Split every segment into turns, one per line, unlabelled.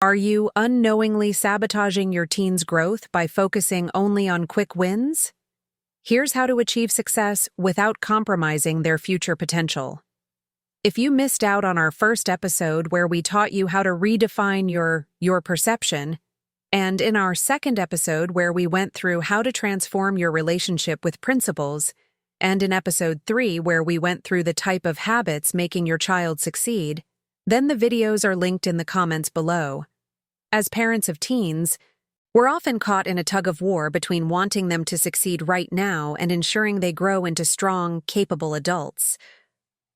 Are you unknowingly sabotaging your teen's growth by focusing only on quick wins? Here's how to achieve success without compromising their future potential. If you missed out on our first episode where we taught you how to redefine your perception, and in our second episode where we went through how to transform your relationship with principles, and in episode 3 where we went through the type of habits making your child succeed, then the videos are linked in the comments below. As parents of teens, we're often caught in a tug-of-war between wanting them to succeed right now and ensuring they grow into strong, capable adults.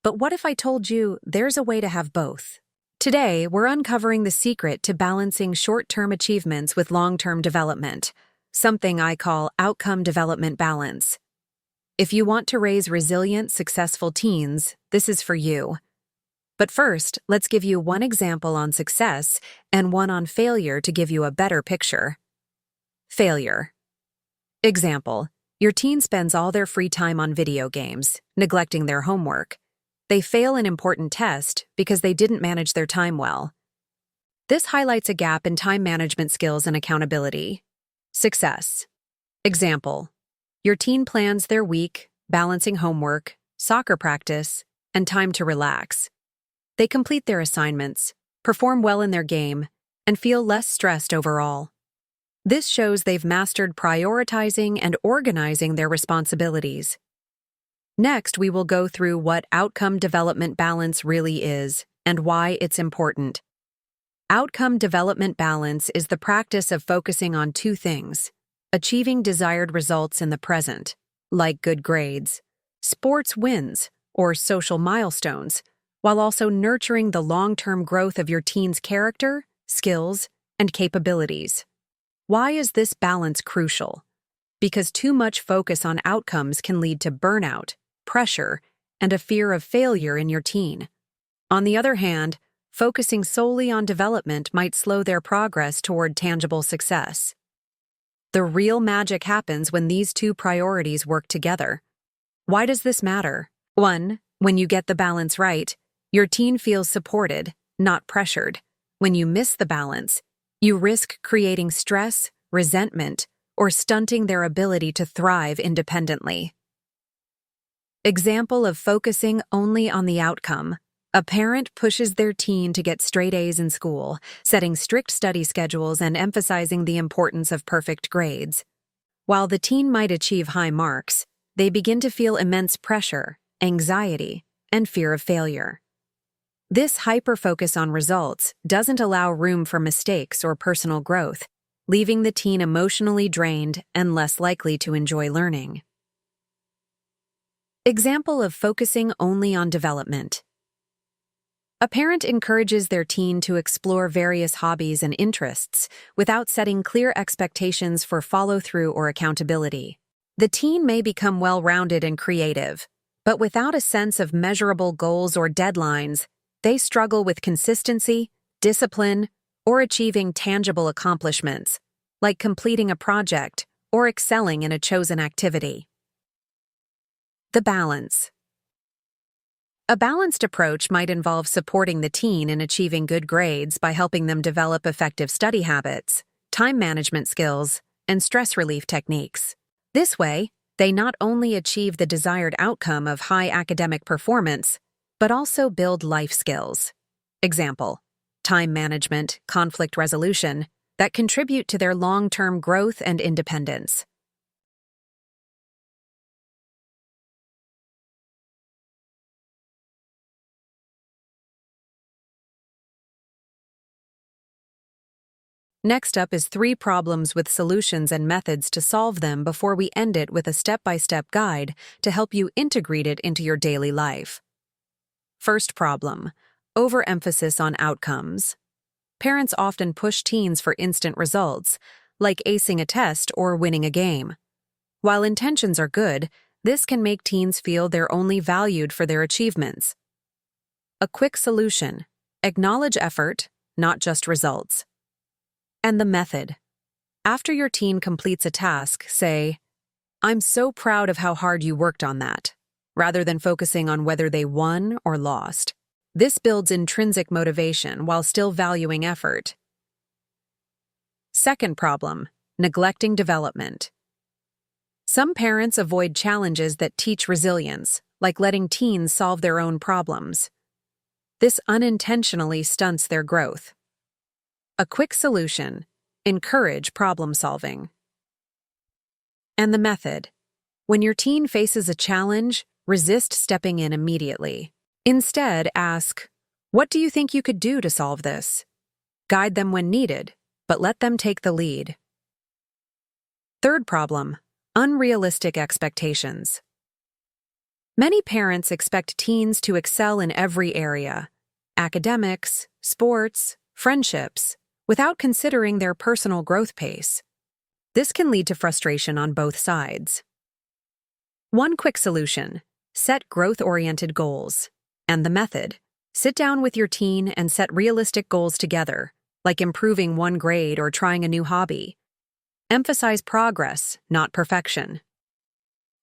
But what if I told you there's a way to have both? Today, we're uncovering the secret to balancing short-term achievements with long-term development, something I call outcome development balance. If you want to raise resilient, successful teens, this is for you. But first, let's give you one example on success and one on failure to give you a better picture. Failure. Example: your teen spends all their free time on video games, neglecting their homework. They fail an important test because they didn't manage their time well. This highlights a gap in time management skills and accountability. Success. Example: your teen plans their week, balancing homework, soccer practice, and time to relax. They complete their assignments, perform well in their game, and feel less stressed overall. This shows they've mastered prioritizing and organizing their responsibilities. Next, we will go through what outcome development balance really is and why it's important. Outcome development balance is the practice of focusing on two things: achieving desired results in the present, like good grades, sports wins, or social milestones, while also nurturing the long-term growth of your teen's character, skills, and capabilities. Why is this balance crucial? Because too much focus on outcomes can lead to burnout, pressure, and a fear of failure in your teen. On the other hand, focusing solely on development might slow their progress toward tangible success. The real magic happens when these two priorities work together. Why does this matter? 1. When you get the balance right, your teen feels supported, not pressured. When you miss the balance, you risk creating stress, resentment, or stunting their ability to thrive independently. Example of focusing only on the outcome. A parent pushes their teen to get straight A's in school, setting strict study schedules and emphasizing the importance of perfect grades. While the teen might achieve high marks, they begin to feel immense pressure, anxiety, and fear of failure. This hyper-focus on results doesn't allow room for mistakes or personal growth, leaving the teen emotionally drained and less likely to enjoy learning. Example of focusing only on development. A parent encourages their teen to explore various hobbies and interests without setting clear expectations for follow-through or accountability. The teen may become well-rounded and creative, but without a sense of measurable goals or deadlines, they struggle with consistency, discipline, or achieving tangible accomplishments, like completing a project or excelling in a chosen activity. The balance. A balanced approach might involve supporting the teen in achieving good grades by helping them develop effective study habits, time management skills, and stress relief techniques. This way, they not only achieve the desired outcome of high academic performance, but also build life skills. Example: time management, conflict resolution, that contribute to their long-term growth and independence. Next up is 3 problems with solutions and methods to solve them before we end it with a step-by-step guide to help you integrate it into your daily life. First problem: overemphasis on outcomes. Parents often push teens for instant results, like acing a test or winning a game. While intentions are good, this can make teens feel they're only valued for their achievements. A quick solution: acknowledge effort, not just results. And the method. After your teen completes a task, say, "I'm so proud of how hard you worked on that," rather than focusing on whether they won or lost. This builds intrinsic motivation while still valuing effort. Second problem, neglecting development. Some parents avoid challenges that teach resilience, like letting teens solve their own problems. This unintentionally stunts their growth. A quick solution: encourage problem solving. And the method: when your teen faces a challenge, resist stepping in immediately. Instead, ask, "What do you think you could do to solve this?" Guide them when needed, but let them take the lead. Third problem, unrealistic expectations. Many parents expect teens to excel in every area, academics, sports, friendships, without considering their personal growth pace. This can lead to frustration on both sides. One quick solution: set growth-oriented goals. And the method: sit down with your teen and set realistic goals together, like improving one grade or trying a new hobby. Emphasize progress, not perfection.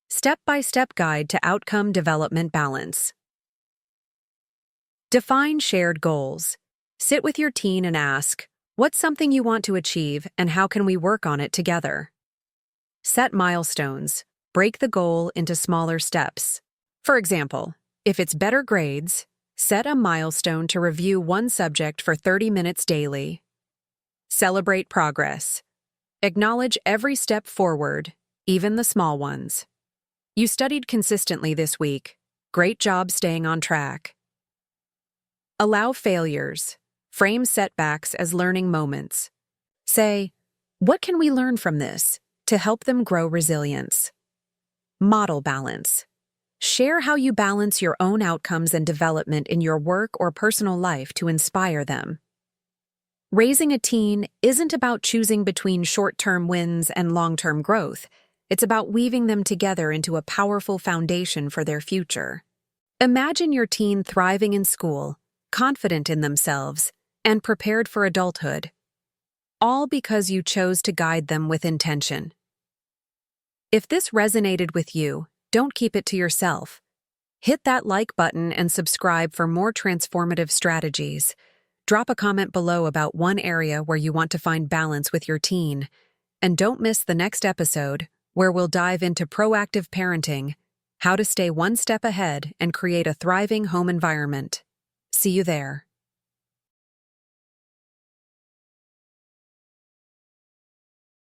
Step-by-step guide to outcome development balance. Define shared goals. Sit with your teen and ask, "What's something you want to achieve and how can we work on it together?" Set milestones. Break the goal into smaller steps. For example, if it's better grades, set a milestone to review one subject for 30 minutes daily. Celebrate progress. Acknowledge every step forward, even the small ones. You studied consistently this week. Great job staying on track. Allow failures. Frame setbacks as learning moments. Say, "What can we learn from this?" to help them grow resilience. Model balance. Share how you balance your own outcomes and development in your work or personal life to inspire them. Raising a teen isn't about choosing between short-term wins and long-term growth. It's about weaving them together into a powerful foundation for their future. Imagine your teen thriving in school, confident in themselves, and prepared for adulthood. All because you chose to guide them with intention. If this resonated with you, don't keep it to yourself. Hit that like button and subscribe for more transformative strategies. Drop a comment below about one area where you want to find balance with your teen. And don't miss the next episode, where we'll dive into proactive parenting, how to stay one step ahead and create a thriving home environment. See you there.